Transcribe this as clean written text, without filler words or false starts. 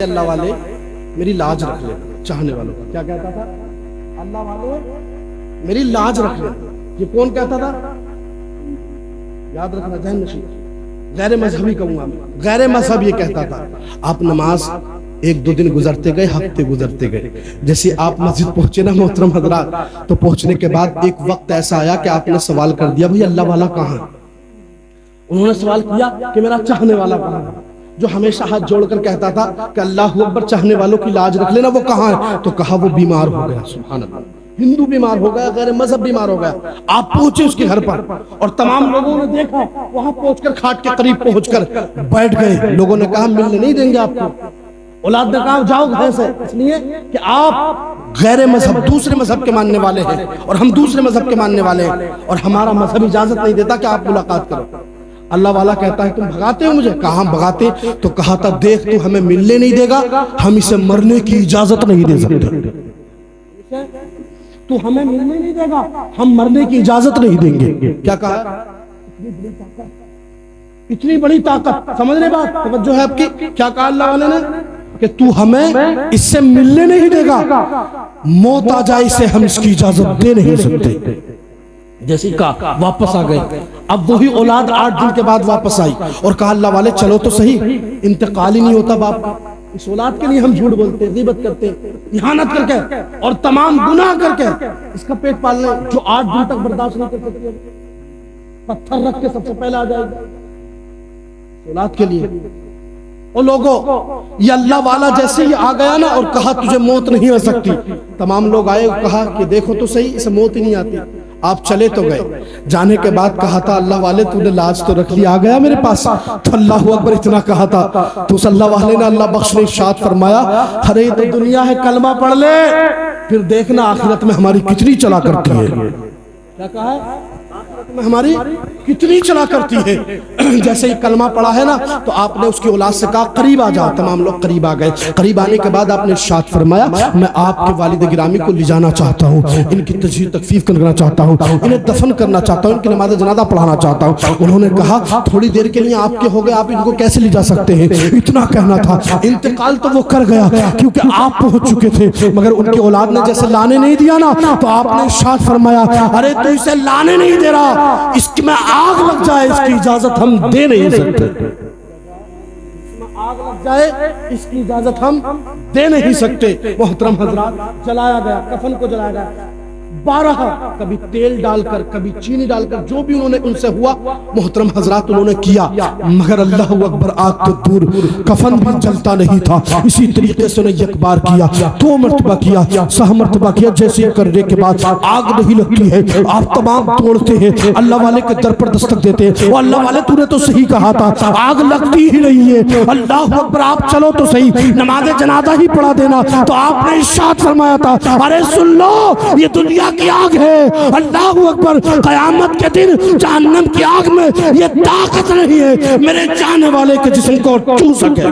اللہ والے میری لاج رکھ لے چاہنے والوں کا. کیا کہتا تھا؟ اللہ والے میری لاج رکھ لے. یہ کون کہتا تھا؟ یاد رکھنا ذہن نشین. غیر مذہبی کہوں گا میں. غیر مذہب یہ کہتا تھا آپ نماز ایک دو دن گزرتے گئے، ہفتے گزرتے گئے. جیسے آپ مسجد پہنچے نا محترم حضرات، تو پہنچنے کے بعد ایک وقت ایسا آیا کہ آپ نے سوال کر دیا بھئی اللہ والا کہاں ہے؟ انہوں نے سوال کیا کہ میرا چاہنے والا کہاں ہے؟ جو ہمیشہ ہاتھ جوڑ کر کہتا تھا کہ اللہ اکبر، چاہنے والوں کی لاج رکھ لینا، وہ کہاں ہے؟ تو کہا وہ بیمار ہو گیا. سبحان اللہ. ہندو بیمار ہو گیا، غیر مذہب بیمار ہو گیا. آپ پہنچے اس کے گھر پر اور تمام لوگوں نے دیکھا، وہاں پہنچ کر کھاٹ کے قریب پہنچ کر بیٹھ گئے. لوگوں نے کہا ملنے نہیں دیں گے آپ کو. اولاد نے کہا جاؤ گھر سے، اس لیے کہ آپ غیر مذہب دوسرے مذہب کے ماننے والے ہیں اور ہم دوسرے مذہب کے ماننے والے ہیں، اور ہمارا مذہب اجازت نہیں دیتا کہ آپ ملاقات کرو. اللہ والا کہتا ہے تم بھگاتے ہو مجھے؟ کہاں بھگاتے؟ تو کہا تھا دیکھ تو ہمیں ملنے نہیں دے گا، ہم اسے مرنے کی اجازت نہیں دے سکتے. تو ہمیں ملنے نہیں دے گا، ہم مرنے کی اجازت نہیں دیں گے. کیا کہا؟ اتنی بڑی طاقت. سمجھنے بات، توجہ ہے آپ کی. کیا کہا اللہ والے نے؟ کہ تو ہمیں اس سے ملنے نہیں دے گا، موت آ جائے اسے ہم اس کی اجازت دے نہیں سکتے. جیسے کہا واپس آ گئے. اب وہی اولاد 8 دن کے بعد واپس آئی اور کہا اللہ والے چلو تو صحیح، انتقال ہی نہیں ہوتا باپ کا. اس اولاد کے لیے ہم جھوٹ بولتے ہیں، غیبت کرتے ہیں، احانت کر کے اور تمام گناہ کر کے اس کا پیٹ پالنے. جو 8 دن تک برداشت نہیں کر سکتے، پتھر رکھ کے سب سے پہلے آ جائے گا اولاد کے لیے. او لوگو، یہ اللہ والا جیسے ہی آ گیا نا اور کہا تجھے موت نہیں ہو سکتی، تمام لوگ آئے اور کہا کہ دیکھو تو صحیح، اسے موت ہی نہیں آتی. آپ چلے تو گئے. جانے کے بعد کہا تھا اللہ والے تو نے لاج تو رکھ لی، آ گیا میرے پاس. تو اللہ اکبر اتنا کہا تھا تو اس اللہ والے نے اللہ بخش نے ارشاد فرمایا ارے تو دنیا ہے کلمہ پڑھ لے، پھر دیکھنا آخرت میں ہماری کتنی چلا کرتی ہے. کیا کہا ہے؟ میں ہماری کتنی چلا کرتی ہے. جیسے ہی کلمہ پڑھا ہے نا تو آپ نے اس کی اولاد سے کہا قریب آ جاؤ. تمام لوگ قریب آ گئے. قریب آنے کے بعد آپ نے ارشاد فرمایا میں آپ کے والد گرامی کو لے جانا چاہتا ہوں، ان کی تجہیز تکفیف کرنا چاہتا ہوں، انہیں دفن کرنا چاہتا ہوں، ان کی نماز جنازہ پڑھانا چاہتا ہوں. انہوں نے کہا تھوڑی دیر کے لیے آپ کے ہو گئے، آپ ان کو کیسے لے جا سکتے ہیں؟ اتنا کہنا تھا. انتقال تو وہ کر گیا کیونکہ آپ پہنچ چکے تھے، مگر ان کی اولاد نے جیسے لانے نہیں دیا نا تو آپ نے ارشاد فرمایا ارے تو اسے لانے نہیں دے رہا، اس کی میں آگ لگ جائے اس کی اجازت ہم دے نہیں سکتے. آگ لگ جائے اس کی اجازت ہم دے نہیں سکتے. محترم حضرات، جلایا گیا، کفن کو جلایا گیا. 12 کبھی تیل ڈال کر کبھی چینی ڈال کر جو بھی انہوں نے ان سے ہوا محترم حضرات انہوں نے کیا، مگر اللہ اکبر آگ تو دور کفن بھی جلتا نہیں تھا. اسی طریقے سے انہیں ایک بار کیا، 2 مرتبہ کیا، 6 مرتبہ کیا. جیسے کرنے کے بعد آگ نہیں لگتی ہے. آپ تمام توڑتے ہیں، اللہ والے کے در پر دستک دیتے ہیں. اللہ والے تو نے تو صحیح کہا تھا، آگ لگتی ہی نہیں ہے. اللہ اکبر، آپ چلو تو صحیح، نماز جنازہ ہی پڑھا دینا. تو آپ نے ارشاد فرمایا تھا ارے سن لو، یہ دنیا کی آگ ہے. اللہ اکبر، قیامت کے دن جہنم کی آگ میں یہ طاقت نہیں ہے میرے چاہنے والے کے جسم کو چھو سکے.